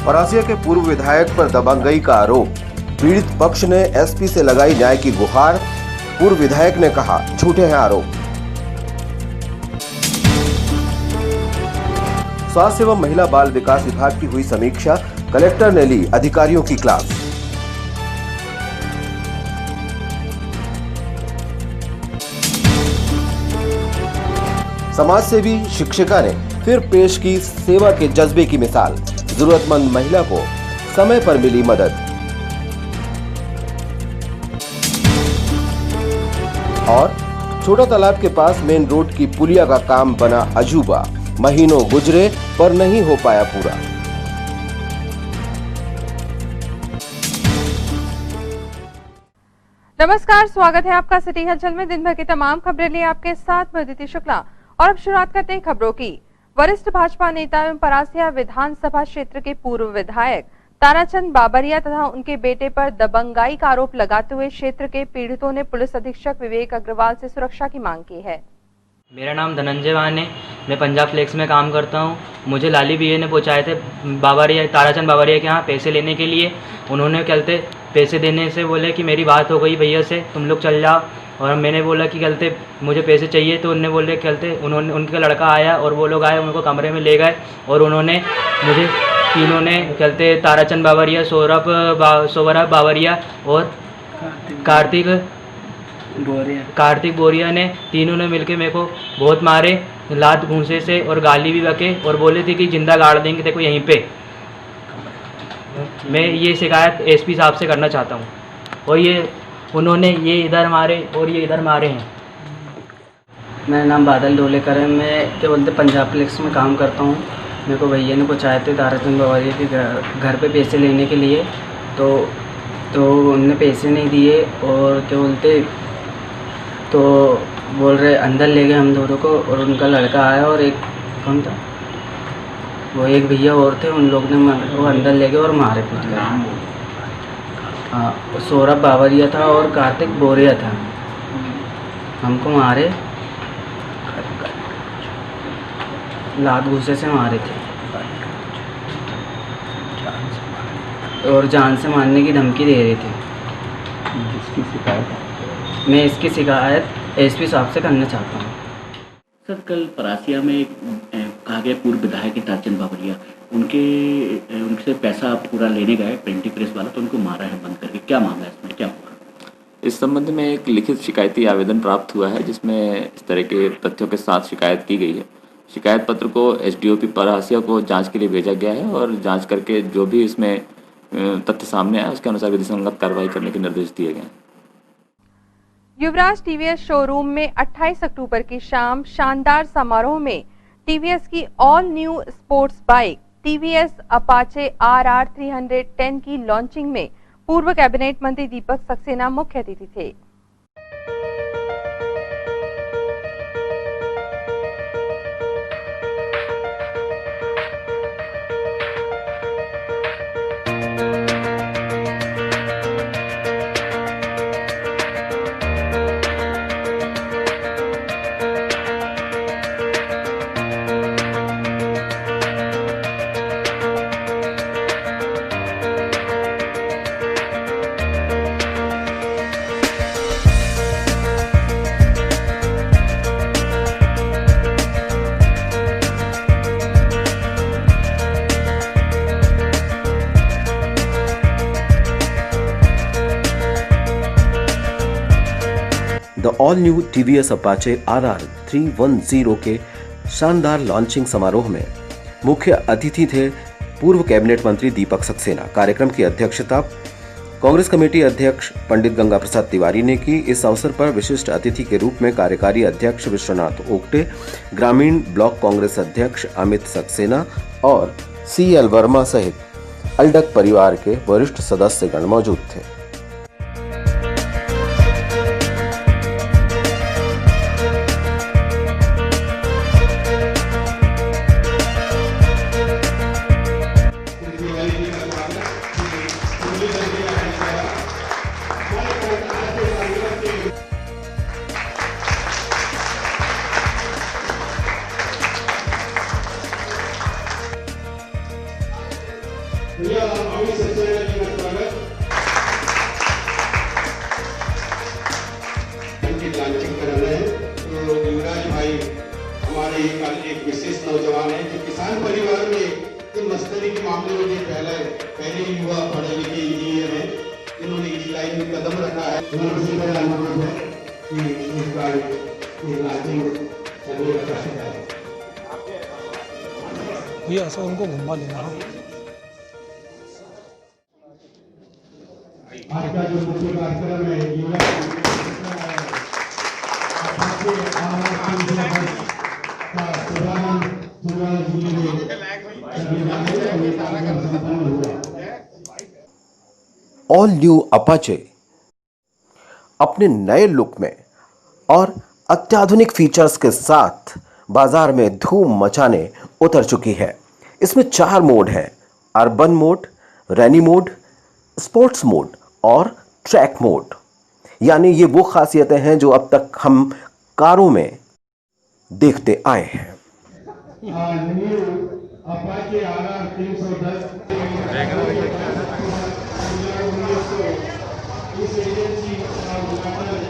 परासिया के पूर्व विधायक पर दबंगई का आरोप। पीड़ित पक्ष ने एसपी से लगाई न्याय की गुहार। पूर्व विधायक ने कहा झूठे हैं आरोप। स्वास्थ्य एवं महिला बाल विकास विभाग की हुई समीक्षा। कलेक्टर ने ली अधिकारियों की क्लास। समाज सेवी शिक्षिका ने फिर पेश की सेवा के जज्बे की मिसाल। जरूरतमंद महिला को समय पर मिली मदद। और छोटा तालाब के पास मेन रोड की पुलिया का काम बना अजूबा। महीनों गुजरे पर नहीं हो पाया पूरा। नमस्कार, स्वागत है आपका सिटी हलचल में। दिन भर की तमाम खबरें लिए आपके साथ मैं अदिति शुक्ला। और अब शुरुआत करते हैं खबरों की। वरिष्ठ भाजपा नेता एवं परासिया विधानसभा क्षेत्र के पूर्व विधायक ताराचंद बाबरिया तथा उनके बेटे पर दबंगाई का आरोप लगाते हुए क्षेत्र के पीड़ितों ने पुलिस अधीक्षक विवेक अग्रवाल से सुरक्षा की मांग की है। मेरा नाम धनंजय वान है, मैं पंजाब फ्लेक्स में काम करता हूँ। मुझे लाली भैया ने पहुँचाए थे बाबरिया, ताराचंद बाबरिया के यहाँ पैसे लेने के लिए। उन्होंने कहते पैसे देने से बोले कि मेरी बात हो गई भैया से, तुम लोग चल जाओ। और मैंने बोला कि कहते मुझे पैसे चाहिए, तो उन्होंने बोले कहते उन्होंने उनका लड़का आया और वो लोग आए, उनको कमरे में ले गए और उन्होंने मुझे तीनों ने कहते ताराचंद बाबरिया, सौरभ बाबरिया और कार्तिक बोरिया ने तीनों ने मिलके मेरे को बहुत मारे, लात घूंसे से और गाली भी बके और बोले थे कि जिंदा गाड़ देंगे देखो यहीं पे। मैं ये शिकायत एसपी साहब से करना चाहता हूँ। और ये उन्होंने ये इधर मारे और ये इधर मारे हैं। मेरा नाम बादल डोलेकर है, मैं क्या बोलते पंजाब फ्लेक्स में काम करता हूँ। मेरे को भैया ने पहुँचाए थे ताराचंद बाबरिया के घर पे पैसे लेने के लिए, तो उनने पैसे नहीं दिए और क्या बोलते तो बोल रहे अंदर ले गए हम दोनों को। और उनका लड़का आया और एक कौन था वो, एक भैया और थे, उन लोग ने वो अंदर ले गए और मारे पीट गए। हाँ, सौरभ बाबरिया था और कार्तिक बोरिया था, हमको मारे, लात घूसे से मारे थे और जान से मारने की धमकी दे रहे थे। इसकी शिकायत मैं इसकी शिकायत एसपी साहब से करना चाहता हूँ। सर, कल परासिया में कहा गया पूर्व विधायक ताराचंद बाबरिया उनसे पैसा पूरा लेने गए प्रिंटिंग प्रेस वाला, तो उनको मारा है बंद करके। क्या मामला है इसमें, क्या हुआ? इस संबंध में एक लिखित शिकायती आवेदन प्राप्त हुआ है जिसमें इस तरह के तथ्यों के साथ शिकायत की गई है। शिकायत पत्र को एसडीओपी परासिया को जांच के लिए भेजा गया है और जांच करके जो भी इसमें तथ्य सामने आए उसके अनुसार विधि संगत कार्रवाई करने के निर्देश दिए गए। युवराज टीवीएस शोरूम में 28 अक्टूबर की शाम शानदार समारोह में टीवीएस की all new sports bike TVS Apache RR 310 की लॉन्चिंग में पूर्व कैबिनेट मंत्री दीपक सक्सेना मुख्य अतिथि थे। The all new TVS Apache RR 310 के शानदार लॉन्चिंग समारोह में मुख्य अतिथि थे पूर्व कैबिनेट मंत्री दीपक सक्सेना। कार्यक्रम की अध्यक्षता कांग्रेस कमेटी अध्यक्ष पंडित गंगा प्रसाद तिवारी ने की। इस अवसर पर विशिष्ट अतिथि के रूप में कार्यकारी अध्यक्ष विश्वनाथ ओक्टे, ग्रामीण ब्लॉक कांग्रेस अध्यक्ष अमित सक्सेना और CL वर्मा सहित अल्डक परिवार के वरिष्ठ सदस्यगण मौजूद थे। भैया अमित सक्सेना जी का स्वागत। उनकी लॉन्चिंग कर रहे हैं। तो युवराज भाई हमारे एक विशेष नौजवान है जो किसान परिवार में इन मस्तरी के मामले में पहले युवा पढ़े लिखे इंजीनियर हैं, इन्होंने इस लाइन में कदम रखा है। उनसे मेरा अनुरोध है कि इस बार लॉन्चिंग चलने का प्रश्न है भैया, ऐसा उनको घुमा लेना। आज का जो मुख्य कार्यक्रम है ऑल न्यू अपाचे अपने नए लुक में और अत्याधुनिक फीचर्स के साथ बाजार में धूम मचाने उतर चुकी है। इसमें 4 मोड हैं: अर्बन मोड, रैनी मोड, स्पोर्ट्स मोड और ट्रैक मोड। यानी ये वो खासियतें हैं जो अब तक हम कारों में देखते आए हैं। अपाचे RR 310 इस एजेंसी का उद्घाटन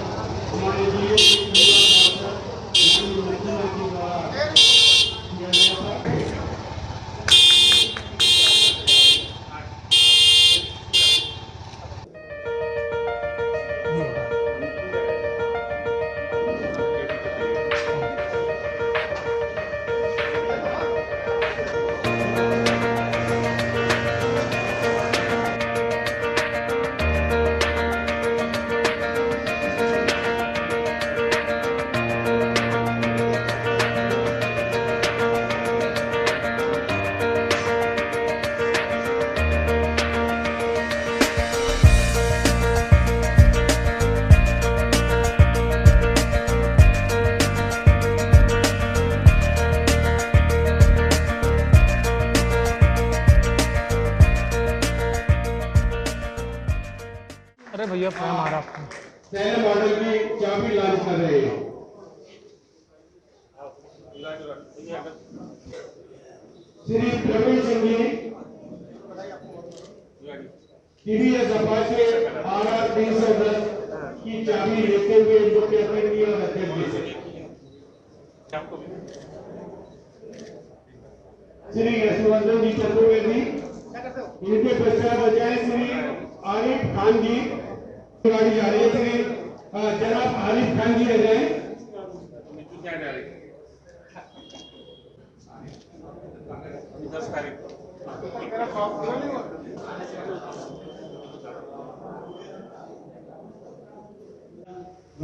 हमारे अरे भैया, प्रेम आ रहा आपको। नए मॉडल की चाबी लॉन्च कर रहे हैं। Shri Praveen Singh ji TVS Apache RR 310 की चाबी लेते हुए इनको कहते हैं और अध्यक्ष जी श्री यशवंतन जी चतुर्वेदी, इनके पश्चात बजाय श्री आरिफ खान जी गाड़ी जा रही है। श्री जनाब आरिफ खान जी आ जाए।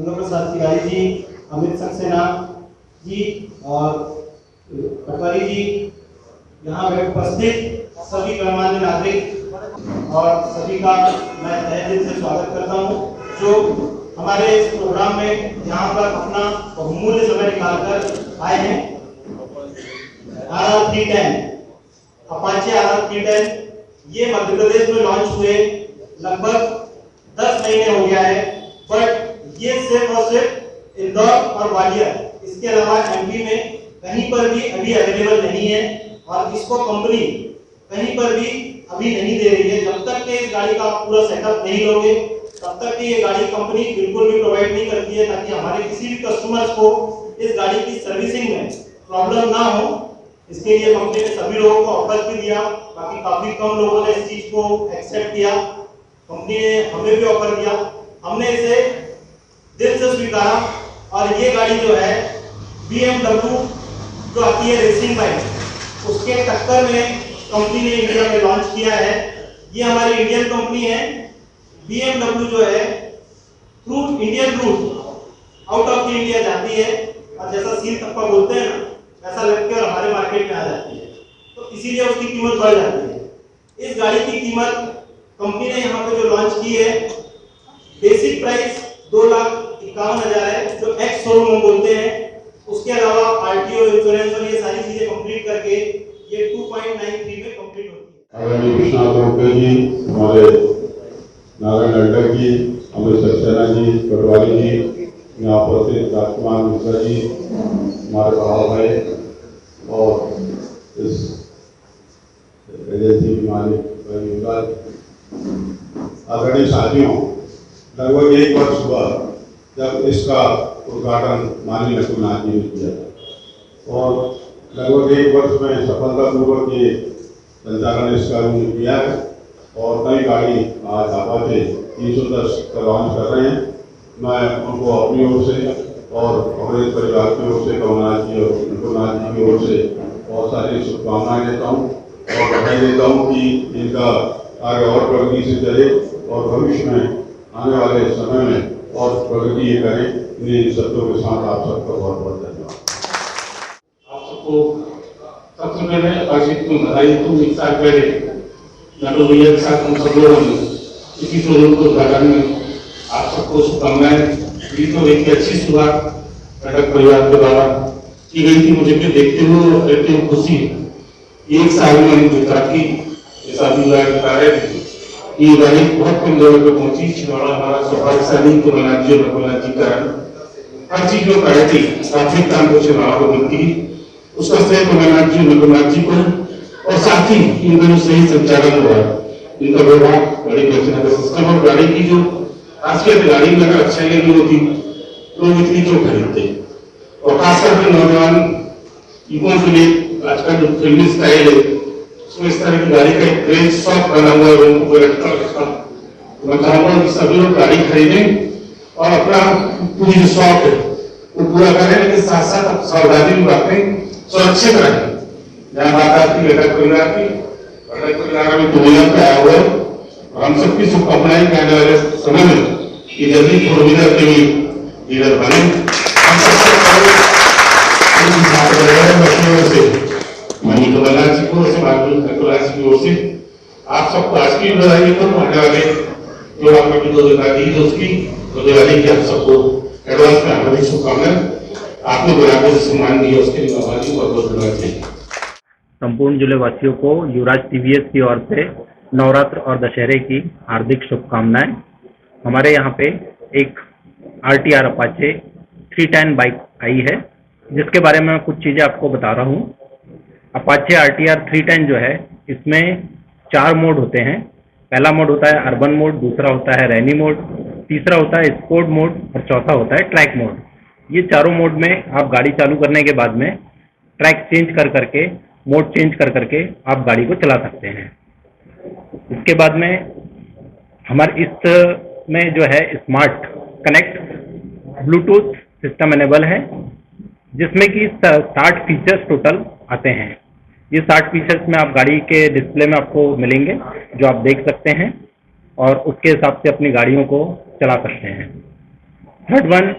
प्रसाद तिवारी जी, अमित सक्सेना जी और पटवारी जी, यहाँ पे उपस्थित सभी गणमान्य नागरिक और सभी का मैं तहे दिल से स्वागत करता हूँ जो हमारे इस प्रोग्राम में यहाँ पर अपना बहुमूल्य समय निकालकर आए हैं। RR 310 अपाचे RR 310 ये मध्य प्रदेश में लॉन्च हुए लगभग 10 महीने हो गया है, बट ये सिर्फ और सिर्फ इंदौर और ग्वालियर, इसके अलावा MP में कहीं पर भी अभी अवेलेबल नहीं है और इसको कंपनी कहीं पर भी अभी नहीं दे रही है। जब तक कि इस गाड़ी का आप पूरा सेटअप नहीं लोगे तब तक कि ये गाड़ी कंपनी बिल्कुल भी प्रोवाइड नहीं करती है, ताकि हमारे किसी भी कस्टमर्स को इस गाड़ी की सर्विसिंग में प्रॉब्लम ना हो। इसके लिए कंपनी ने सभी लोगों को ऑफर भी दिया, बाकी काफी कम लोगों ने इस चीज को एक्सेप्ट किया। कंपनी ने हमें भी ऑफर दिया, हमने इसे दिल से स्वीकारा और ये गाड़ी जो है BMW जो आती है रेसिंग बाइक, उसके टक्कर में कंपनी ने इंडिया में लॉन्च किया है। ये हमारी इंडियन कंपनी है। BMW जो है through Indian route out of India जाती है और जैसा सील टप्पा बोलते हैं ना, ऐसा लग के और हमारे मार्केट में आ जाती है, तो इसीलिए उसकी कीमत बढ़ जाती है। इस गाड़ी की कीमत कंपनी ने यहाँ पे जो लॉन्च की है, बेसिक प्राइस 2,51,000 है जो एक्स शोरूम में बोलते हैं। उसके अलावा RTO, इंश्योरेंस और ये सारी चीजें कंप्लीट करके ये 2.93 में कंप्लीट होती है। आदरणीय कृष्णा तोड़कर जी, हमारे नारायण अड्डा जी, अमित सक्सेना जी, पटवारी जी, यहाँ उपस्थित राजकुमार मिश्रा जी, हमारे बड़ा भाई और इस एजेंसी के मालिक युवराज, आदरणीय साथियों, लगभग 1 वर्ष हुआ जब इसका उद्घाटन माननीय नकुलनाथ जी ने किया और लगभग 1 वर्ष में सफलतापूर्वक ये संचालन इसका उन्होंने किया है और नई गाड़ी आज आपाचे 310 का लॉन्च कर रहे हैं। मैं उनको अपनी ओर से और कांग्रेस परिवार की ओर से, कमलनाथ जी और नकुलनाथ जी की ओर से बहुत सारी शुभकामनाएं देता हूँ और बधाई देता हूँ कि इनका आगे और प्रगति से चले और भविष्य में आने वाले समय में और प्रगति ये करें। इन शब्दों के साथ आप सबका बहुत बहुत धन्यवाद। आप सबको सबसे पहले आशीष को बधाई देता हूँ। 1 साल पहले नटू भैया के साथ हम सब लोग इसी शोरूम को उद्घाटन में आप सबको शुभकामनाएं। ये तो एक अच्छी शुरुआत घटक परिवार के द्वारा की गई थी। मुझे भी देखते हुए रहते हुए खुशी 1 साल में हम जो तरक्की जैसा भी बता रहे थे, ये गाड़ी बहुत कम जगह पे पहुंची। छिंदवाड़ा हमारा सौभाग्यशाली कमलनाथ जी और नकुलनाथ जी का हर चीज में प्रायोरिटी प्राथमिकता हमको छिंदवाड़ा को मिलती है, उसका श्रेय कमलनाथ जी नकुलनाथ जी को और साथ ही इनका जो सही संचालन हुआ, इनका व्यवहार, गाड़ी बेचने का सिस्टम और गाड़ी की जो खासियत, गाड़ी में अगर अच्छाई लगी होती लोग इतनी क्यों खरीदते और खासकर के नौजवान युवाओं के लिए आजकल जो फिल्मी स्टाइल है उसमें इस तरह की गाड़ी का एक क्रेज शौक बना हुआ है लोगों को लगता है। मैं चाहूंगा कि सभी लोग गाड़ी खरीदें और अपना पूरी जो शौक है वो पूरा करें, लेकिन साथ साथ सावधानी भी बरतें, सुरक्षित रहें। जहाँ बात आती है घटक परिवार की, घटक परिवार में दुनिया पे आया हुआ है और हम सबकी शुभकामनाएं कि आने वाले समय में ये जल्दी 4 व्हीलर के भी डीलर बने। हम सबसे मनी कमलनाथ जी को से नकुलनाथ जी की ओर से आप सबको आज की बधाई देता हूँ। आने वाले जो आपने भी 2 दिन दी उसकी तो दिवाली की आप सबको एडवांस में हार्दिक शुभकामनाएं। आपने बुलाकर जो सम्मान दिया उसके लिए बहुत बहुत धन्यवाद चाहिए। संपूर्ण जिले वासियों को युवराज टीवीएस की ओर से नवरात्र और दशहरे की हार्दिक शुभकामनाएं। हमारे यहाँ पे एक RTR अपाचे 310 बाइक आई है जिसके बारे में कुछ चीज़ें आपको बता रहा हूँ। अपाचे RTR 310 जो है इसमें 4 मोड होते हैं। पहला मोड होता है अर्बन मोड, दूसरा होता है रैनी मोड, तीसरा होता है स्पोर्ट मोड और चौथा होता है ट्रैक मोड। ये चारों मोड में आप गाड़ी चालू करने के बाद में ट्रैक चेंज कर करके, मोड चेंज कर करके आप गाड़ी को चला सकते हैं। इसके बाद में हमारे इसमें जो है smart connect Bluetooth system enable है जिसमें कि 60 फीचर्स टोटल आते हैं। ये 60 फीचर्स में आप गाड़ी के डिस्प्ले में आपको मिलेंगे जो आप देख सकते हैं और उसके हिसाब से अपनी गाड़ियों को चला सकते हैं। थर्ड वन,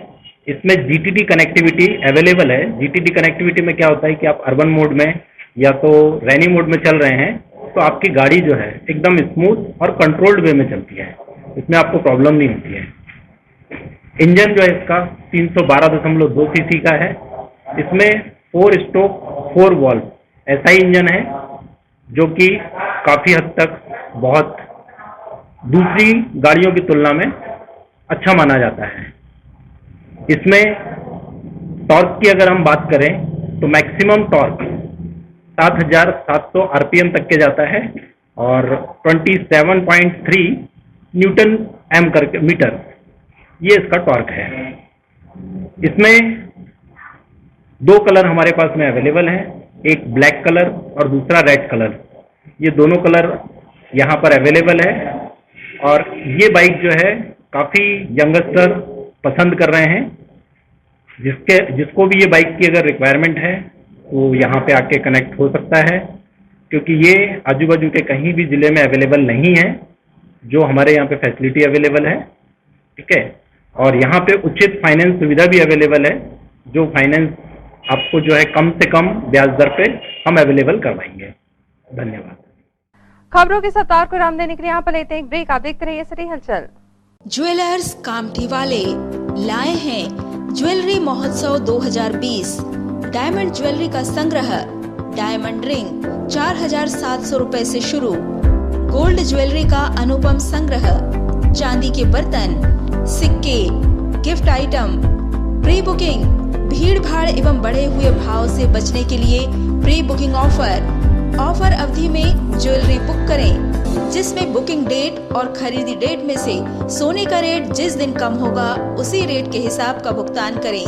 इसमें GTT कनेक्टिविटी अवेलेबल है। GTT कनेक्टिविटी में क्या होता है कि आप अर्बन मोड में या तो रैनी मोड में चल रहे हैं तो आपकी गाड़ी जो है एकदम स्मूथ और कंट्रोल्ड वे में चलती है, इसमें आपको प्रॉब्लम नहीं होती है। इंजन जो है इसका 312.2 सीसी का है। इसमें 4 स्ट्रोक 4 वॉल्व ऐसा ही इंजन है जो कि काफ़ी हद तक बहुत दूसरी गाड़ियों की तुलना में अच्छा माना जाता है। इसमें टॉर्क की अगर हम बात करें तो मैक्सिमम टॉर्क 7,700 RPM तक के जाता है और 27.3 न्यूटन एम करके मीटर ये इसका टॉर्क है। इसमें 2 कलर हमारे पास में अवेलेबल हैं, एक ब्लैक कलर और दूसरा रेड कलर। ये दोनों कलर यहाँ पर अवेलेबल है और ये बाइक जो है काफ़ी यंगस्टर पसंद कर रहे हैं। जिसको भी ये बाइक की अगर रिक्वायरमेंट है वो यहाँ पे आके कनेक्ट हो सकता है क्योंकि ये आजू बाजू के कहीं भी ज़िले में अवेलेबल नहीं है जो हमारे यहाँ पे फैसिलिटी अवेलेबल है, ठीक है। और यहाँ पे उचित फाइनेंस सुविधा भी अवेलेबल है जो फाइनेंस आपको जो है कम से कम ब्याज दर पे हम अवेलेबल करवाएंगे। धन्यवाद। खबरों की सतार को राम देने के लिए यहाँ पर लेते हैं एक ब्रेक। आप देखते रहिए सिटी हलचल। ज्वेलर्स कामठी वाले लाए हैं ज्वेलरी महोत्सव 2020। डायमंड ज्वेलरी का संग्रह, डायमंड रिंग 4,700 रुपए से शुरू, गोल्ड ज्वेलरी का अनुपम संग्रह, चांदी के बर्तन, सिक्के, गिफ्ट आइटम, प्री बुकिंग, भीड़ भाड़ एवं बढ़े हुए भाव से बचने के लिए प्री बुकिंग ऑफर अवधि में ज्वेलरी बुक करें। जिसमें बुकिंग डेट और खरीदी डेट में से सोने का रेट जिस दिन कम होगा उसी रेट के हिसाब का भुगतान करें।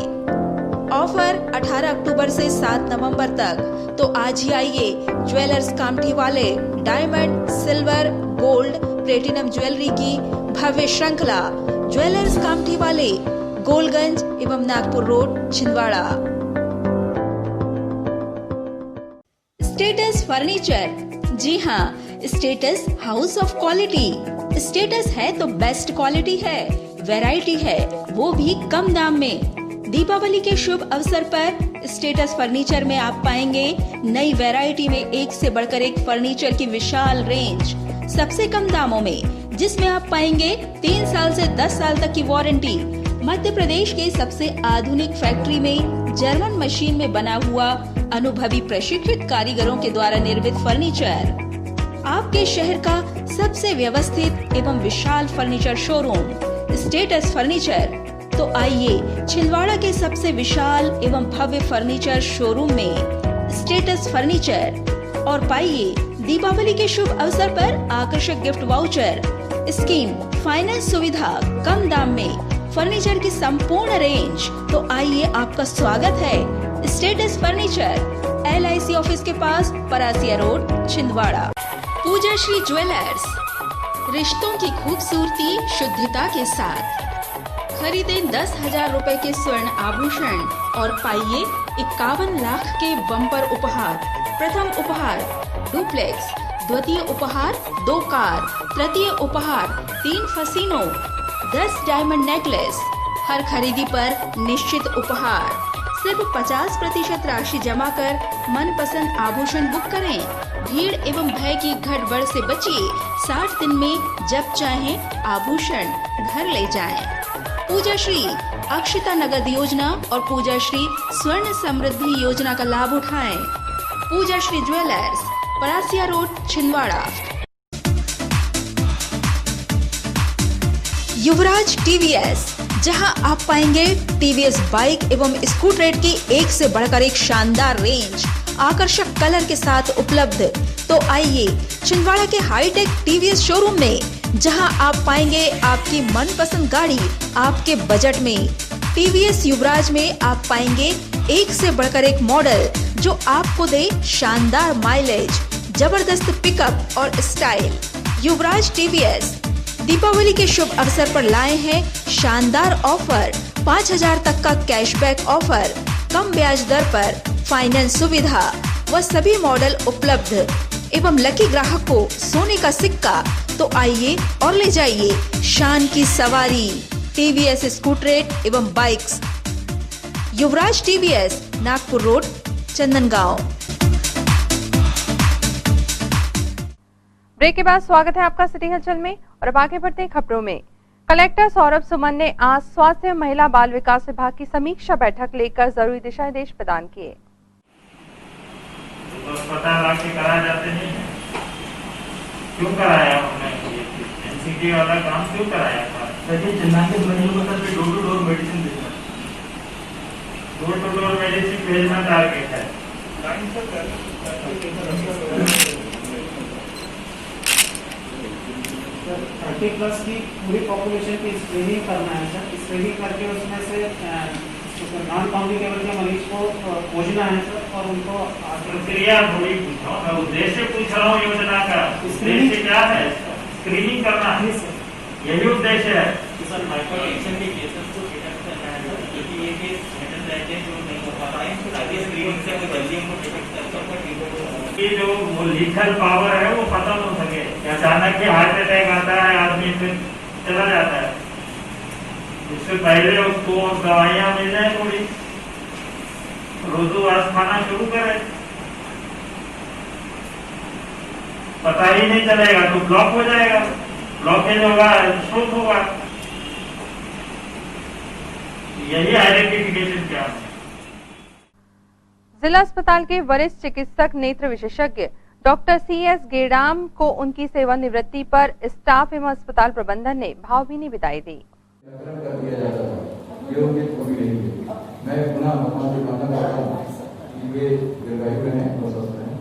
ऑफर 18 अक्टूबर से 7 नवंबर तक। तो आज ही आइए ज्वेलर्स कामठी वाले diamond, silver, gold, platinum jewellery की भव्य श्रृंखला ज्वेलर्स कामठी वाले, गोलगंज एवं Nagpur road, Chhindwara. Status furniture, जी हाँ, status house of quality. Status है तो बेस्ट क्वालिटी है, वैरायटी है, वो भी कम दाम में। दीपावली के शुभ अवसर पर स्टेटस फर्नीचर में आप पाएंगे नई वैरायटी में एक से बढ़कर एक फर्नीचर की विशाल रेंज, सबसे कम दामों में, जिसमें आप पाएंगे 3 साल से 10 साल तक की वारंटी। मध्य प्रदेश के सबसे आधुनिक फैक्ट्री में जर्मन मशीन में बना हुआ अनुभवी प्रशिक्षित कारीगरों के द्वारा निर्मित फर्नीचर। आपके शहर का सबसे व्यवस्थित एवं विशाल फर्नीचर शोरूम स्टेटस फर्नीचर। तो आइए छिंदवाड़ा के सबसे विशाल एवं भव्य फर्नीचर शोरूम में स्टेटस फर्नीचर और पाइए दीपावली के शुभ अवसर पर आकर्षक गिफ्ट वाउचर, स्कीम, फाइनेंस सुविधा, कम दाम में, फर्नीचर की संपूर्ण रेंज। तो आइए, आपका स्वागत है स्टेटस फर्नीचर, LIC ऑफिस के पास, परासिया रोड, छिंदवाड़ा। पूजा श्री ज्वेलर्स, रिश्तों की खूबसूरती शुद्धता के साथ। खरीदें 10,000 रुपए के स्वर्ण आभूषण और पाइए 51 लाख के बम्पर उपहार। प्रथम उपहार डुप्लेक्स, द्वितीय उपहार 2 कार, तृतीय उपहार 3 फसीनो, 10 डायमंड नेकलेस। हर खरीदी पर निश्चित उपहार। सिर्फ 50% राशि जमा कर मनपसंद आभूषण बुक करें। भीड़ एवं भय की गड़बड़ से बचिए। 60 दिन में जब चाहें आभूषण घर ले जाएं। पूजा श्री अक्षता नगद योजना और पूजा श्री स्वर्ण समृद्धि योजना का लाभ उठाएं। पूजा श्री ज्वेलर्स, परासिया रोड, छिंदवाड़ा। युवराज TVS, जहां आप पाएंगे TVS बाइक एवं स्कूटर की एक से बढ़कर एक शानदार रेंज, आकर्षक कलर के साथ उपलब्ध। तो आइए छिंदवाड़ा के हाईटेक TVS शोरूम में, जहां आप पाएंगे आपकी मनपसंद गाड़ी आपके बजट में। TVS युवराज में आप पाएंगे एक से बढ़कर एक मॉडल जो आपको दे शानदार माइलेज, जबरदस्त पिकअप और स्टाइल। युवराज TVS दीपावली के शुभ अवसर पर लाए हैं शानदार ऑफर। 5,000 तक का कैशबैक ऑफर, कम ब्याज दर पर फाइनेंस सुविधा व सभी मॉडल उपलब्ध एवं लकी ग्राहक को सोने का सिक्का। तो आइए और ले जाइए शान की सवारी TVS स्कूटरेट एवं bikes. Yuvraj TVS, Nagpur road, Chandangaon. Break के बाद स्वागत है आपका सिटी हलचल में और अब आगे बढ़ते हैं खबरों में। कलेक्टर सौरभ सुमन ने आज स्वास्थ्य, महिला, बाल विकास विभाग की समीक्षा बैठक लेकर जरूरी दिशा निर्देश प्रदान किए। अस्पताल आके कराए जाते नहीं है, क्यों कराया हमने? NCT वाला काम क्यों कराया था? चेन्नई के मरीजों को डोर टू डोर मेडिसिन देना, डोर टू डोर मेडिसिन भेजना टारगेट है। 30+ की पूरी पॉपुलेशन की स्क्रीनिंग करना है सर। स्क्रीनिंग करके उसमें से नॉन कॉम्प्लिकेबल के मरीज को खोजना है सर और उनको प्रक्रिया थोड़ी पूछो, मैं उद्देश्य पूछ रहा हूँ योजना का। उद्देश्य क्या है? स्क्रीनिंग करना है, यही उद्देश्य है। सर हाइपरटेंशन के केसेस को डिटेक्ट करना है सर, क्योंकि ये केस मेटल रहते हैं जो नहीं हो पाता है, ताकि स्क्रीनिंग से कोई जल्दी हमको डिटेक्ट कर ये जो लीथल पावर है वो खत्म हो सके। अचानक ही हार्ट अटैक आता है, आदमी फिर चला जाता है। इससे पहले उसको दवाइयाँ मिल जाए, थोड़ी रोजोवाज खाना शुरू करे, पता ही नहीं चलेगा तो ब्लॉक हो जाएगा, ब्लॉकेज होगा, स्ट्रोक होगा। यही आइडेंटिफिकेशन क्या है। जिला अस्पताल के वरिष्ठ चिकित्सक नेत्र विशेषज्ञ डॉक्टर CS गेडाम को उनकी सेवानिवृत्ति पर स्टाफ एवं अस्पताल प्रबंधन ने भावभीनी विदाई दी। मैं पुनः भगवान से कामना करता हूं कि वे दीर्घायु रहें और स्वस्थ रहें।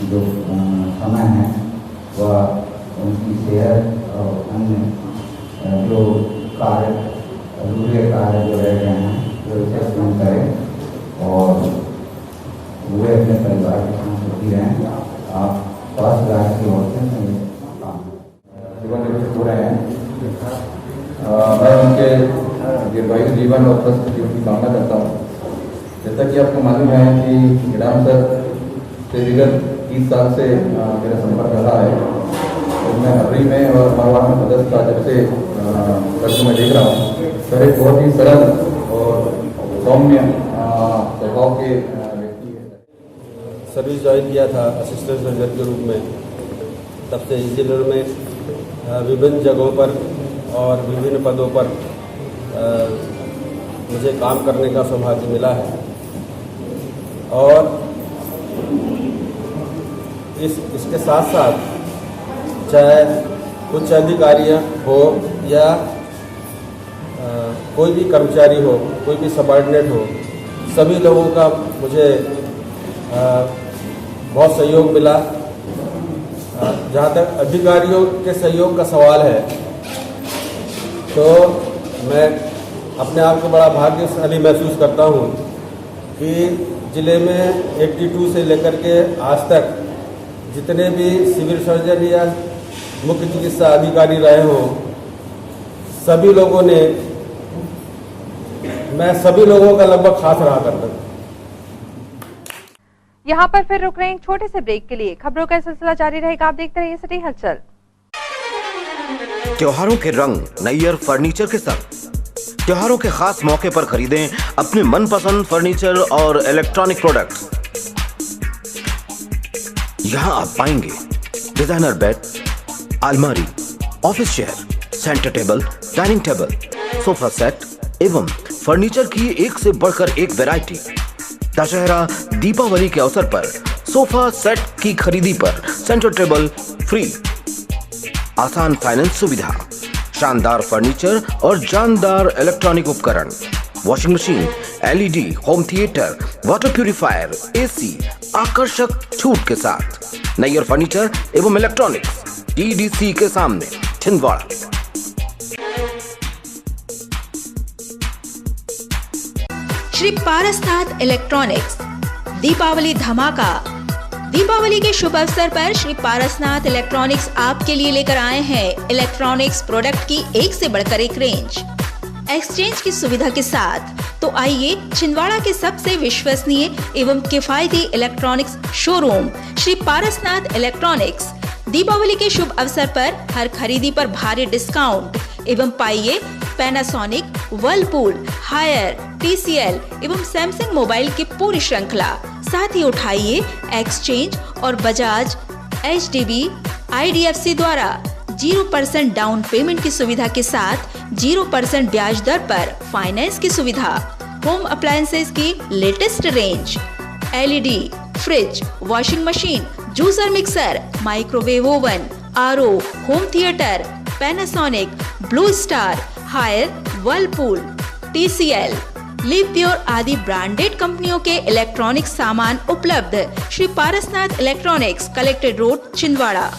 जो समय है वह उनकी सेहत और अन्य जो कार्य अधूरे कार्य जो रह गए हैं वो इसे पूर्ण करें और वे अपने परिवार के साथ सुखी रहें। आप स्वास्थ्य विभाग की ओर से जीवन निवृत्त हो रहे हैं। मैं उनके दीर्घायु जीवन और स्वस्थ जीवन की कामना करता हूँ। जैसा कि आपको मालूम है कि हिडाम सर से विगत 30 साल से मेरा संपर्क रहा है और मैं अबरी में और मारवाड़ में पदस्थ था। जब से कर्ज में देख रहा हूँ सर एक बहुत ही सरल और सौम्य स्वभाव के व्यक्ति है। सर्विस ज्वाइन किया था असिस्टेंट सर्जन के रूप में। तब से इंजीनियर में विभिन्न जगहों पर और विभिन्न पदों पर मुझे काम करने का सौभाग्य मिला है और इसके साथ साथ चाहे उच्च अधिकारी हो या कोई भी कर्मचारी हो, कोई भी सबऑर्डिनेट हो, सभी लोगों का मुझे बहुत सहयोग मिला। जहाँ तक अधिकारियों के सहयोग का सवाल है तो मैं अपने आप को बड़ा भाग्यशाली महसूस करता हूँ कि ज़िले में 82 से लेकर के आज तक जितने भी सिविल सर्जन या मुख्य चिकित्सा अधिकारी रहे हों, सभी लोगों ने, मैं सभी लोगों का लगभग खास रहा करता हूँ। यहाँ पर फिर रुक रहे हैं एक छोटे से ब्रेक के लिए। खबरों का सिलसिला जारी रहेगा, आप देखते रहिए सिटी हलचल। त्योहारों के रंग नैयर फर्नीचर के संग। त्योहारों के खास मौके पर खरीदें अपने मनपसंद फर्नीचर और इलेक्ट्रॉनिक प्रोडक्ट्स। यहाँ आप पाएंगे डिजाइनर बेड, अलमारी, office chair, centre table, dining table, sofa set एवं फर्नीचर की एक से बढ़कर एक वैरायटी। दशहरा दीपावली के अवसर पर सोफा सेट की खरीदी पर सेंटर टेबल फ्री। आसान फाइनेंस सुविधा, शानदार फर्नीचर और जानदार इलेक्ट्रॉनिक उपकरण, washing machine, LED, home theatre, water purifier, AC आकर्षक छूट के साथ। नैयर फर्नीचर एवं इलेक्ट्रॉनिक्स, टीडीसी के सामने, छिंदवाड़ा। श्री पारसनाथ इलेक्ट्रॉनिक्स दीपावली धमाका। दीपावली के शुभ अवसर पर श्री पारसनाथ इलेक्ट्रॉनिक्स आपके लिए लेकर आए हैं इलेक्ट्रॉनिक्स प्रोडक्ट की एक से बढ़कर एक रेंज, एक्सचेंज की सुविधा के साथ। तो आइए छिंदवाड़ा के सबसे विश्वसनीय एवं किफायती electronics showroom Shri Parasnath electronics Deepawali के शुभ अवसर पर हर खरीदी पर भारी डिस्काउंट एवं पाइए पैनासोनिक, वर्लपूल, हायर, टीसीएल एवं सैमसंग मोबाइल की पूरी श्रृंखला। साथ ही उठाइए एक्सचेंज और बजाज, एचडीबी, आईडीएफसी द्वारा 0% डाउन पेमेंट की सुविधा के साथ 0% ब्याज दर पर फाइनेंस की सुविधा। होम अप्लायंसेज की latest range, LED, fridge, washing machine, juicer mixer, microwave oven, RO, home theatre, Panasonic, Blue Star, Haier, Whirlpool, TCL, लिव प्योर आदि ब्रांडेड कंपनियों के इलेक्ट्रॉनिक सामान उपलब्ध। Shri Parasnath electronics, collected road, Chhindwara.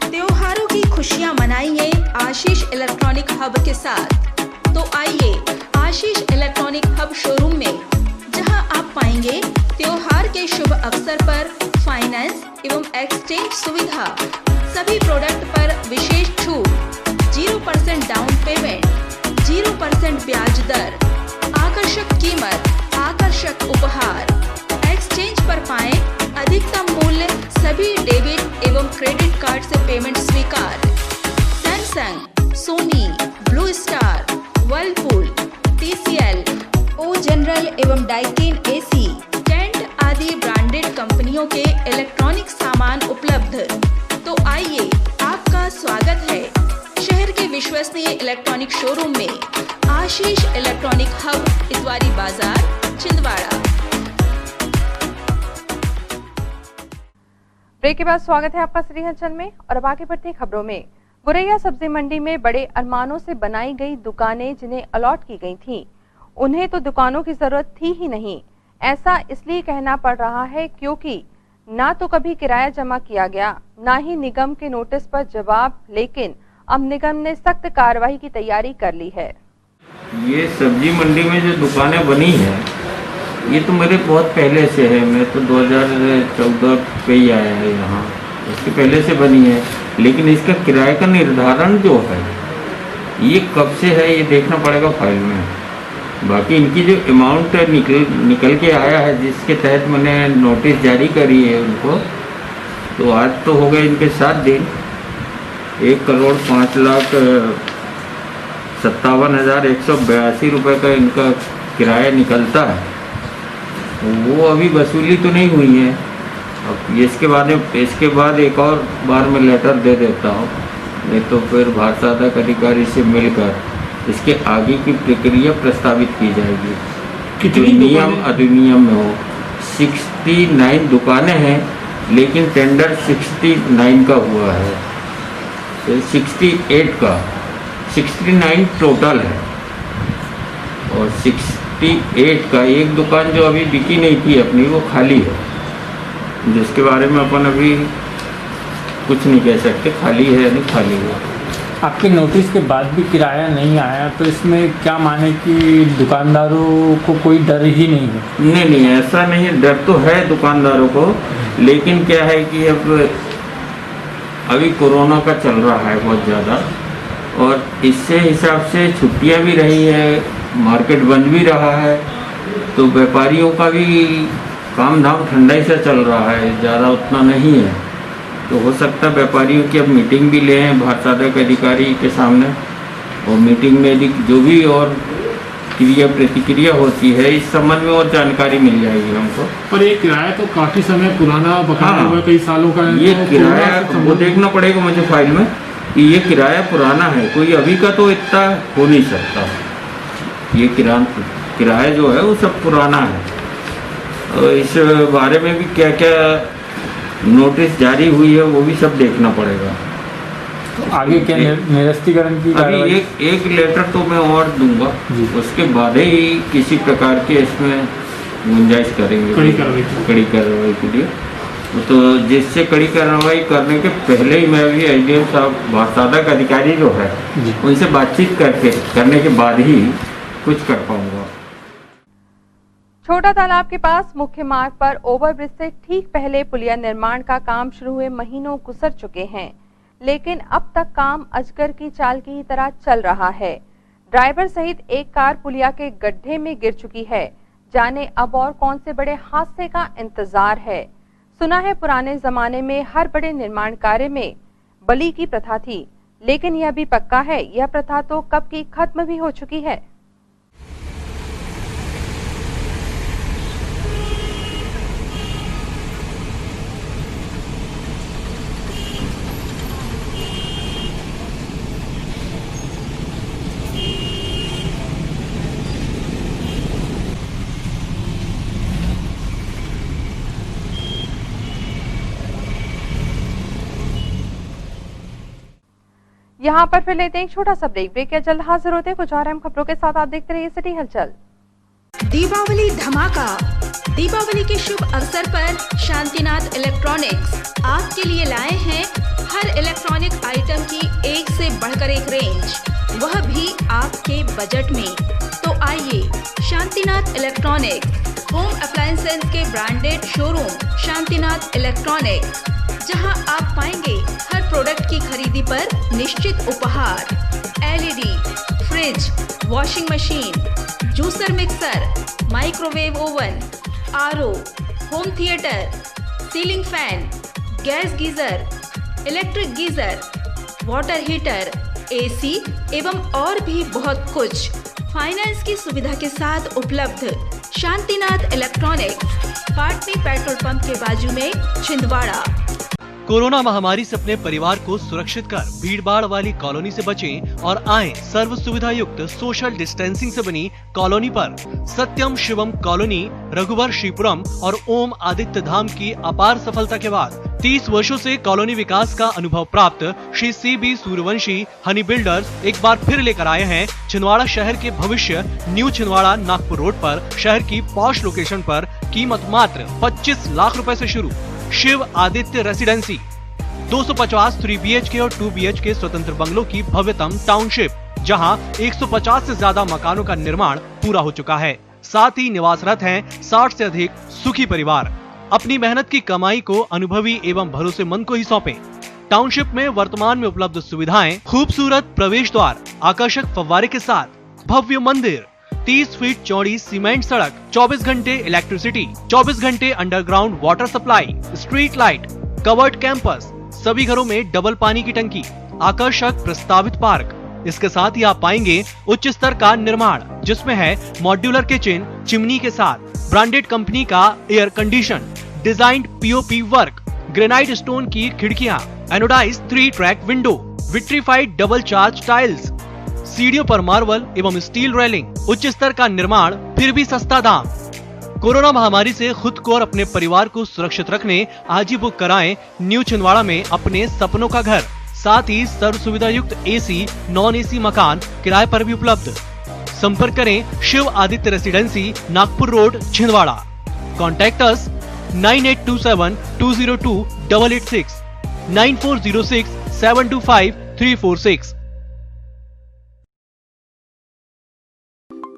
त्योहारों की खुशियां मनाइए आशीष इलेक्ट्रॉनिक हब के साथ। तो आइए आशीष इलेक्ट्रॉनिक हब शोरूम में, जहां आप पाएंगे त्योहार के शुभ अवसर पर फाइनेंस एवं एक्सचेंज सुविधा, सभी प्रोडक्ट पर विशेष छूट, 0% डाउन पेमेंट, 0% ब्याज दर, आकर्षक कीमत, आकर्षक उपहार। एक्सचेंज पर पाएं अधिकतम मूल्य, सभी डेबिट एवं क्रेडिट कार्ड से पेमेंट स्वीकार। Samsung, Sony, Blue Star, Whirlpool, TCL, O General एवं डाइकिन एसी, कैंट आदि ब्रांडेड कंपनियों के इलेक्ट्रॉनिक सामान उपलब्ध। तो आइए, आपका स्वागत है शहर के विश्वसनीय इलेक्ट्रॉनिक शोरूम में, आशीष इलेक्ट्रॉनिक हब, इतवारी बाजार, छिंदवाड़ा। ब्रेक के बाद स्वागत है आपका सिटी हलचल में और अब आगे बढ़ते खबरों में। गुरैया सब्जी मंडी में बड़े अरमानों से बनाई गई दुकानें जिन्हें अलॉट की गई थीं, उन्हें तो दुकानों की जरूरत थी ही नहीं। ऐसा इसलिए कहना पड़ रहा है क्योंकि ना तो कभी किराया जमा किया गया, ना ही निगम के नोटिस पर जवाब, लेकिन अब निगम ने सख्त कार्रवाई की तैयारी कर ली है। ये सब्जी मंडी में जो दुकानें बनी है ये तो मेरे बहुत पहले से है। मैं तो 2014 पे ही आया है यहाँ, इसके पहले से बनी है। लेकिन इसका किराए का निर्धारण जो है ये कब से है ये देखना पड़ेगा फाइल में। बाकी इनकी जो अमाउंट निकल के आया है जिसके तहत मैंने नोटिस जारी करी है उनको, तो आज तो हो गए इनके 7 दिन। 1,05,57,182 रुपये का इनका किराया निकलता है, वो अभी वसूली तो नहीं हुई है। अब इसके बाद एक और बार मैं लेटर दे देता हूँ, नहीं तो फिर भारसाधक अधिकारी से मिलकर इसके आगे की प्रक्रिया प्रस्तावित की जाएगी। कितनी नियम अधिनियम में हो 69 दुकानें हैं, लेकिन टेंडर 69 का हुआ है, 69 टोटल है। और 68 का एक दुकान जो अभी बिकी नहीं थी अपनी, वो खाली है, जिसके बारे में अपन अभी कुछ नहीं कह सकते, खाली है नहीं खाली है। आपके नोटिस के बाद भी किराया नहीं आया, तो इसमें क्या माने कि दुकानदारों को कोई डर ही नहीं है? नहीं, ऐसा नहीं है, डर तो है दुकानदारों को, लेकिन क्या है कि अब अभी कोरोना का चल रहा है बहुत ज़्यादा, और इससे हिसाब से छुट्टियां भी रही है, मार्केट बंद भी रहा है, तो व्यापारियों का भी काम धाम ठंडा ही से चल रहा है, ज़्यादा उतना नहीं है। तो हो सकता है व्यापारियों की अब मीटिंग भी ले हैं भारसाधक अधिकारी के सामने, और मीटिंग में जो भी और क्रिया प्रतिक्रिया होती है इस संबंध में और जानकारी मिल जाएगी हमको। पर ये किराया तो काफ़ी समय पुराना बकाया हुआ, कई सालों का है। ये किराया वो देखना पड़ेगा मुझे फाइल में कि ये किराया पुराना है, कोई अभी का तो इतना हो नहीं सकता। ये किराया जो है वो सब पुराना है, और इस बारे में भी क्या क्या नोटिस जारी हुई है वो भी सब देखना पड़ेगा। तो आगे क्या निरस्तीकरण की अभी एक लेटर तो मैं और दूंगा, उसके बाद ही किसी प्रकार के इसमें गुंजाइश करेंगे कड़ी कार्रवाई के लिए। तो जिससे कड़ी कार्रवाई करने के पहले ही मैं भी एसडीएम साहब भारसाधक अधिकारी जो है उनसे बातचीत करने के बाद ही कुछ कर पाऊंगा। छोटा तालाब के पास मुख्य मार्ग पर ओवरब्रिज से ठीक पहले पुलिया निर्माण का काम शुरू हुए महीनों गुजर चुके हैं, लेकिन अब तक काम अजगर की चाल की ही तरह चल रहा है। ड्राइवर सहित एक कार पुलिया के गड्ढे में गिर चुकी है। जाने अब और कौन से बड़े हादसे का इंतजार है। सुना है पुराने जमाने में हर बड़े निर्माण कार्य में बलि की प्रथा थी, लेकिन यह भी पक्का है यह प्रथा तो कब की खत्म भी हो चुकी है। यहाँ पर फिर लेते हैं एक छोटा सा ब्रेक के जल्द हाजिर होते हैं कुछ और अहम खबरों के साथ। आप देखते रहिए सिटी हलचल। दीपावली धमाका। दीपावली के शुभ अवसर पर शांतिनाथ इलेक्ट्रॉनिक्स आपके लिए लाए हैं हर इलेक्ट्रॉनिक आइटम की एक से बढ़कर एक रेंज, वह भी आपके बजट में। तो आइए शांतिनाथ इलेक्ट्रॉनिक्स होम अप्लायंसेज के ब्रांडेड शोरूम शांतिनाथ इलेक्ट्रॉनिक्स, जहां आप पाएंगे हर प्रोडक्ट की खरीदी पर निश्चित उपहार। LED, fridge, washing machine, juicer mixer, microwave oven, RO, home theatre, ceiling fan, gas geyser, electric geyser, water heater, AC एवं और भी बहुत कुछ फाइनेंस की सुविधा के साथ उपलब्ध। Shantinath electronics, Patni petrol pump के बाजू में छिंदवाड़ा। कोरोना महामारी से अपने परिवार को सुरक्षित कर भीड़भाड़ वाली कॉलोनी से बचें और आएं सर्व सुविधा युक्त सोशल डिस्टेंसिंग से बनी कॉलोनी पर। सत्यम शिवम कॉलोनी, रघुवंशीपुरम और ओम आदित्य धाम की अपार सफलता के बाद 30 वर्षों से कॉलोनी विकास का अनुभव प्राप्त श्री CB सूर्यवंशी हनी बिल्डर्स एक बार फिर लेकर आए हैं छिंदवाड़ा शहर के भविष्य न्यू छिंदवाड़ा नागपुर रोड पर शहर की पॉश लोकेशन पर। कीमत मात्र 25 लाख रुपए से शुरू। शिव आदित्य रेसिडेंसी 250 3 BHK और 2 BHK स्वतंत्र बंगलों की भव्यतम टाउनशिप, जहां 150 से ज्यादा मकानों का निर्माण पूरा हो चुका है। साथ ही निवासरत हैं 60 से अधिक सुखी परिवार। अपनी मेहनत की कमाई को अनुभवी एवं भरोसेमंद को ही सौंपे। टाउनशिप में वर्तमान में उपलब्ध सुविधाएं: खूबसूरत प्रवेश द्वार, आकर्षक फव्वारे के साथ भव्य मंदिर, 30 फीट चौड़ी सीमेंट सड़क, 24 घंटे इलेक्ट्रिसिटी, 24 घंटे underground water supply, street light, covered campus, सभी घरों में डबल पानी की टंकी, आकर्षक प्रस्तावित पार्क। इसके साथ ही आप पाएंगे उच्च स्तर का निर्माण, जिसमें है मॉड्यूलर किचन, चिमनी के साथ ब्रांडेड कंपनी का air condition, designed POP work, granite stone की खिड़कियां, anodise 3 track window, vitrified double charge tiles, सीढ़ियों पर मार्बल एवं स्टील रेलिंग, उच्च स्तर का निर्माण, फिर भी सस्ता दाम। कोरोना महामारी से खुद को और अपने परिवार को सुरक्षित रखने आज ही बुक कराएं न्यू छिंदवाड़ा में अपने सपनों का घर। साथ ही सर्व सुविधा युक्त AC, नॉन AC मकान किराए पर भी उपलब्ध। संपर्क करें Shiv Aditya residency, Nagpur road, Chhindwara. Contact us 9827 202 886, 9406 725 346।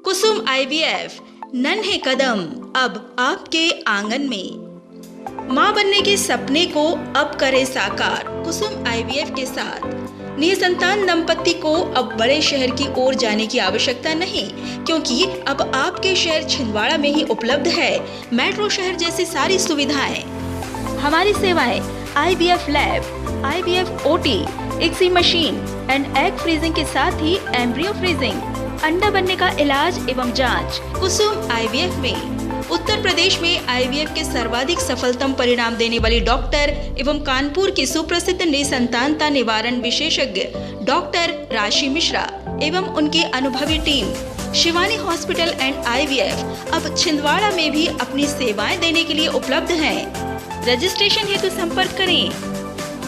Kusum IVF, नन्हे कदम अब आपके आंगन में। मां बनने के सपने को अब करे साकार। कुसुम IVF के साथ निसंतान दंपति को अब बड़े शहर की ओर जाने की आवश्यकता नहीं, क्योंकि अब आपके शहर छिंदवाड़ा में ही उपलब्ध है मेट्रो शहर जैसी सारी सुविधाएं। हमारी सेवाएं IVF lab, IVF OT, ICSI machine and egg freezing के साथ ही एम्ब्रियो फ्रीजिंग, अंडा बनने का इलाज एवं जांच। कुसुम IVF में उत्तर प्रदेश में IVF के सर्वाधिक सफलतम परिणाम देने वाली डॉक्टर एवं कानपुर की सुप्रसिद्ध निसंतानता निवारण विशेषज्ञ डॉक्टर राशि मिश्रा एवं उनकी अनुभवी team Shivani hospital and IVF अब छिंदवाड़ा में भी अपनी सेवाएं देने के लिए उपलब्ध हैं। रजिस्ट्रेशन हेतु संपर्क करें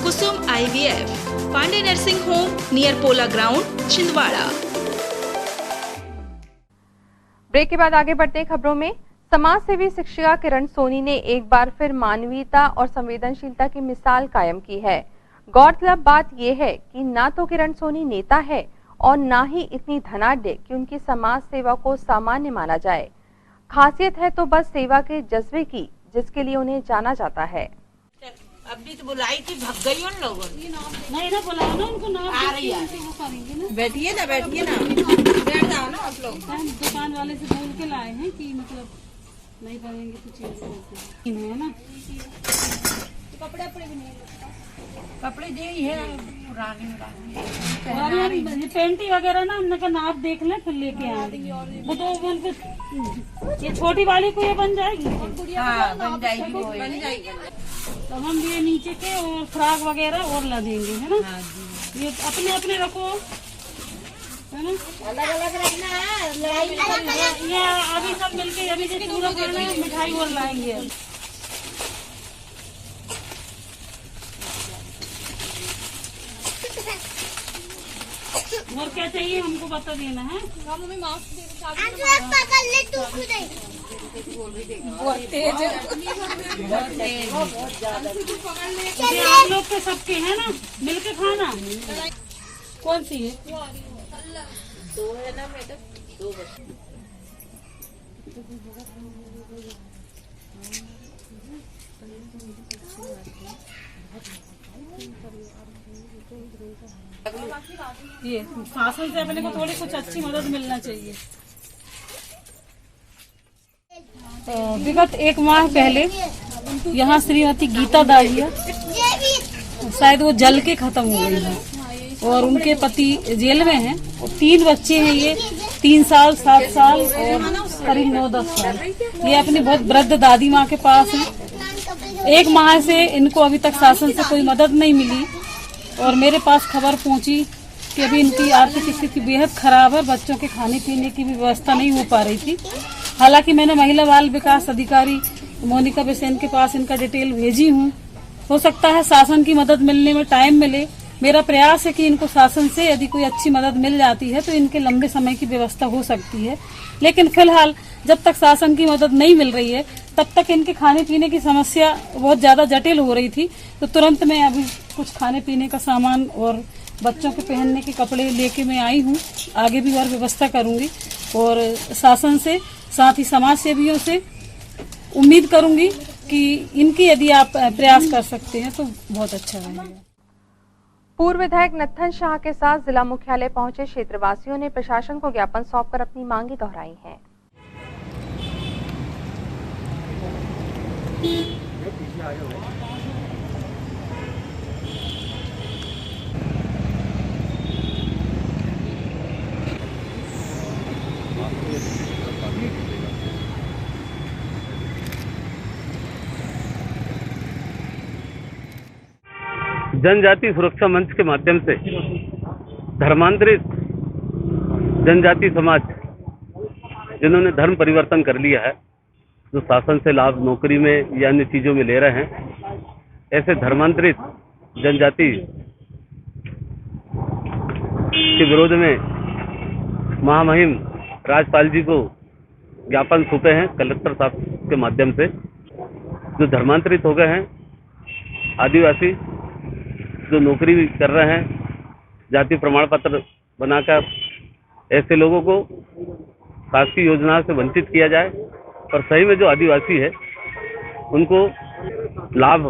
Kusum IVF, Pandey nursing home, near Pola ground, Chhindwara. Break के बाद आगे बढ़ते हैं खबरों में। समाज सेवी शिक्षिका किरण सोनी ने एक बार फिर मानवीयता और संवेदनशीलता की मिसाल कायम की है। गौरतलब बात यह है कि ना तो किरण सोनी नेता है और ना ही इतनी धनाढ्य कि उनकी समाज सेवा को सामान्य माना जाए। खासियत है तो बस सेवा के जज्बे की, जिसके लिए उन्हें जाना जाता है। अभी तो बुलाई थी, भग गई उन लोगों ने। नहीं ना बुलाओ ना उनको, ना आ रही है। बैठिए ना, बैठिए ना, बैठ जाओ ना आप लोग। हम दुकान वाले से बोल के लाए हैं कि मतलब नहीं करेंगे तो चीज है ना। कपड़े भी नहीं, कपड़े दे ही है पुराने पेंटी वगैरह ना, उनका नाप देख ले फिर लेके आए। वो तो उनको ये छोटी वाली को ये बन जाएगी। हाँ, बन जाएगी, बन जाएगी। तो हम ये नीचे के और फ्रॉक वगैरह और ला देंगे, है ना। ये अपने अपने रखो, है ना, अलग अलग रखना है। ये अभी सब मिलके अभी जो पूरा करना है, मिठाई और लाएंगे। और क्या चाहिए हमको बता देना है। मम्मी मास्क आप लोग के सबके है ना, मिलके खाना। कौन सी है? दो है ना मैडम, 2 बस। ये शासन से अपने को थोड़ी कुछ अच्छी मदद मिलना चाहिए। विगत 1 माह पहले यहाँ श्रीमती गीता दाहिया, शायद वो जल के खत्म हो गई है और उनके पति जेल में हैं और 3 बच्चे हैं। ये 3 साल, 7 साल और करीब 9-10 साल। ये अपनी बहुत वृद्ध दादी माँ के पास हैं 1 माह से इनको अभी तक शासन से कोई मदद नहीं मिली और मेरे पास खबर पहुंची कि अभी इनकी आर्थिक स्थिति बेहद खराब है, बच्चों के खाने पीने की भी व्यवस्था नहीं हो पा रही थी। हालांकि मैंने महिला बाल विकास अधिकारी मोनिका बेसेन के पास इनका डिटेल भेजी हूँ। हो सकता है शासन की मदद मिलने में टाइम मिले। मेरा प्रयास है कि इनको शासन से यदि कोई अच्छी मदद मिल जाती है तो इनके लंबे समय की व्यवस्था हो सकती है, लेकिन फिलहाल जब तक शासन की मदद नहीं मिल रही है तब तक इनके खाने पीने की समस्या बहुत ज्यादा जटिल हो रही थी। तो तुरंत मैं अभी कुछ खाने पीने का सामान और बच्चों के पहनने के कपड़े लेके मैं आई हूँ। आगे भी और व्यवस्था करूंगी और शासन से साथ ही समाज सेवियों से उम्मीद करूंगी कि इनकी यदि आप प्रयास कर सकते हैं तो बहुत अच्छा रहेगा। पूर्व विधायक नत्थन शाह के साथ जिला मुख्यालय पहुंचे क्षेत्रवासियों ने प्रशासन को ज्ञापन सौंपकर अपनी मांगे दोहराई हैं। जनजाति सुरक्षा मंच के माध्यम से धर्मांतरित जनजाति समाज जिन्होंने धर्म परिवर्तन कर लिया है, जो शासन से लाभ नौकरी में या अन्य चीजों में ले रहे हैं, ऐसे धर्मांतरित जनजाति के विरोध में महामहिम राजपाल जी को ज्ञापन सौंपे हैं कलेक्टर साहब के माध्यम से। जो धर्मांतरित हो गए हैं आदिवासी, जो नौकरी भी कर रहे हैं, जाति प्रमाण पत्र बनाकर ऐसे लोगों को शासकीय योजना से वंचित किया जाए और सही में जो आदिवासी है उनको लाभ,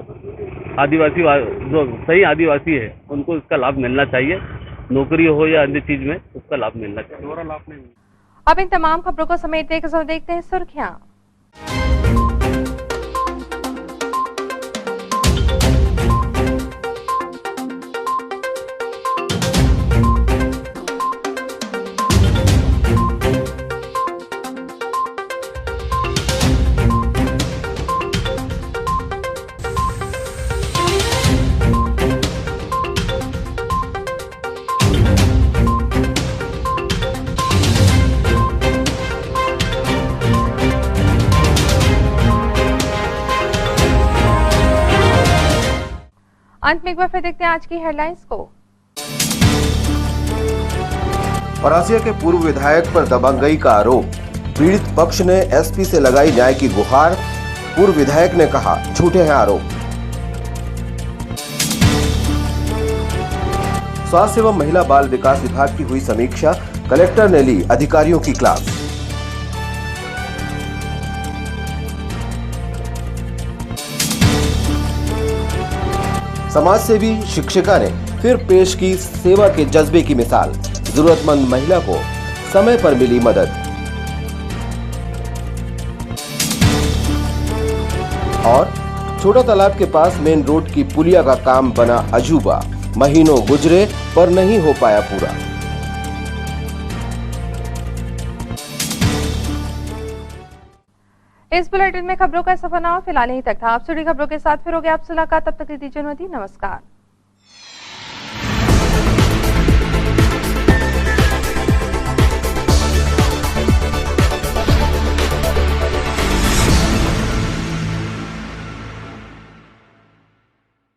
आदिवासी जो सही आदिवासी है उनको इसका लाभ मिलना चाहिए, नौकरी हो या अन्य चीज में उसका लाभ मिलना चाहिए। अब इन तमाम खबरों को समेटने के साथ देखते हैं सुर्खियां। अंत में एक बार फिर देखते हैं आज की हेडलाइंस को। परासिया के पूर्व विधायक पर दबंगई का आरोप, पीड़ित पक्ष ने एसपी से लगाई न्याय की गुहार। पूर्व विधायक ने कहा झूठे हैं आरोप। स्वास्थ्य एवं महिला बाल विकास विभाग की हुई समीक्षा, कलेक्टर ने ली अधिकारियों की क्लास। समाज सेवी शिक्षिका ने फिर पेश की सेवा के जज्बे की मिसाल, जरूरतमंद महिला को समय पर मिली मदद। और छोटा तालाब के पास मेन रोड की पुलिया का काम बना अजूबा, महीनों गुजरे पर नहीं हो पाया पूरा। इस बुलेटिन में खबरों का सफरनामा फिलहाल यहीं तक था। आप जुड़ी खबरों के साथ फिर होगी आपसे मुलाकात, तब तक दीजिए अनुमति। नमस्कार।